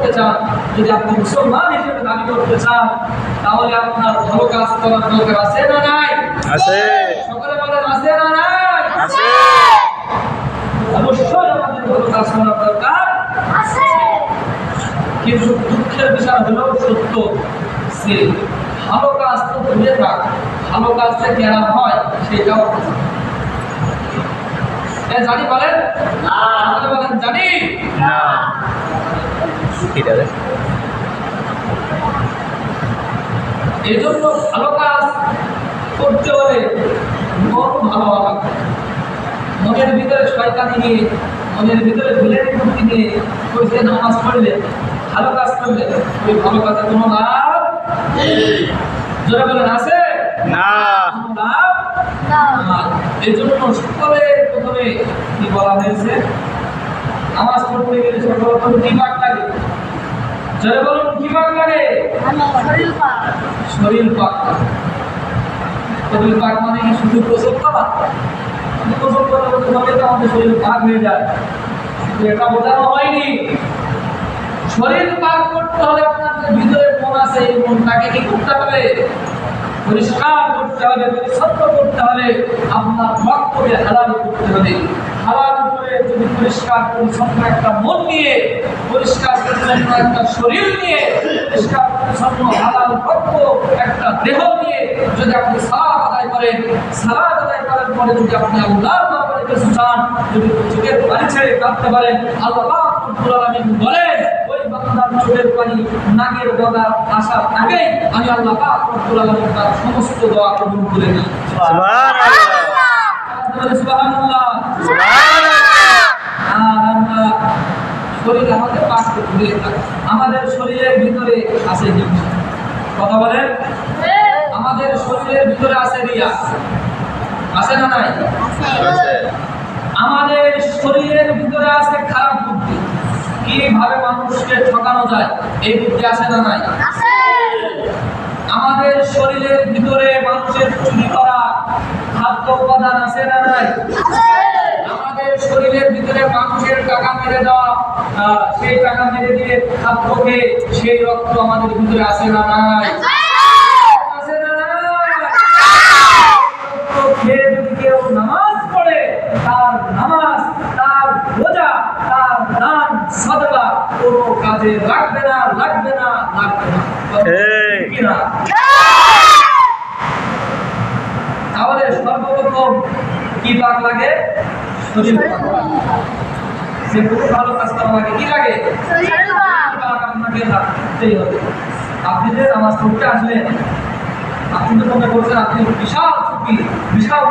করতে চান, যদি আপনি মুসলমান হিসেবে দাবি করতে চান, তাহলে আপনার ভালো কাজ করার দরকার আছে না নাই? আছে। সকলে বলেন আছে না নাই? আছে। অবশ্যই আমাদের ভালো কাজ করার দরকার আছে। কিন্তু দুঃখের বিষয় হলো সত্য যে ভালো কাজ তো দূরে থাক, ভালো কাজ যে কেনা হয় সেটাও জানি বলেন না, বলেন জানি না। এই জন্য ভালো কাজ করতে হলে মন ভালো হওয়া লাগবে। মনের ভিতরে শয়তানি নিয়ে, মনের ভিতরে ভুলের মুক্তি নিয়ে কইছে নামাজ পড়লে, ভালো কাজ করলে ওই ভালো কাজে কোনো লাভ নেই। জোরে বলেন আছে না। কোনো লাভ না। এই জন্য সকলে প্রথমে কি বলা হয়েছে, নামাজ পড়তে গেলে সর্বপ্রথম কি পাক লাগে? জোরে বলুন কি পাক লাগে? শরীর পাক। শরীর পাক মানে কি শুধু গোসল করা? গোসল করা হলে তো আমাদের শরীর পাক হয়ে যায়, কিন্তু এটা বোঝানো হয়নি। শরীর পাক করতে হলে আপনার যে ভিতরে মন আছে এই মনটাকে কি করতে হবে? পরিষ্কার করতে হবে, পরিচ্ছন্ন করতে হবে। আপনার রক্তকে হালাল করতে হবে। হালাল করে যদি পরিষ্কার পরিচ্ছন্ন একটা মন নিয়ে, পরিষ্কার পরিচ্ছন্ন একটা শরীর নিয়ে, পরিষ্কার পরিচ্ছন্ন হালাল রক্ত একটা দেহ নিয়ে যদি আপনি সালাত আদায় করেন, সালাত আদায় করার পরে যদি আপনি আল্লাহর দরবারে কিছু চান, যদি চোখের পানি ছেড়ে কাঁদতে পারেন, আল্লাহ রাব্বুল আলামিন বলেন ওই বান্দার চোখের পানি নাকের গদা আসার আগেই আমি আল্লাহ পাক রব্বুল আলামিন তার সমস্ত দোয়া কবুল করে নিই। সুবহানাল্লাহ। সুবহানাল্লাহ। আমরা শরীর আমাদের পাক করে থাকে, আমাদের শরীরের ভিতরে আছে জিনিস। কথা বলেন, আমাদের শরীরের ভিতরে আছে রিয়া, আছে না নাই? আমাদের শরীরের ভিতরে আছে খারাপ বুদ্ধি, কিভাবে মানুষকে ঠকানো যায় এই বুদ্ধি আছে না নাই? আমাদের শরীরের ভিতরে মানুষের চুরি করা খাদ্য উপাদান আছে না নাই? আমাদের শরীরের ভিতরে মানুষের টাকা মেরে দেওয়া, সেই টাকা মেরে দিয়ে খাদ্য খেয়ে সেই রক্ত আমাদের ভিতরে আছে না নাই? আছে না নাই? খেয়ে যদি কেউ নামাজ পড়ে, তার নামাজ, তার রোজা, তার দান সাদকা কোনো কাজে লাগবে না, লাগবে না, লাগবে না। ঠিক না? তাহলে সর্বপ্রথম কি পাক লাগে? শরীর পাক লাগে। যে কোনো ভালো কাজ করা লাগে কি লাগে? শরীর পাক আপনাকে রাখতেই হবে। আপনি যে নামাজ পড়তে আসলেন, আপনি তো মনে করছেন আপনি বিশাল সুখী, বিশাল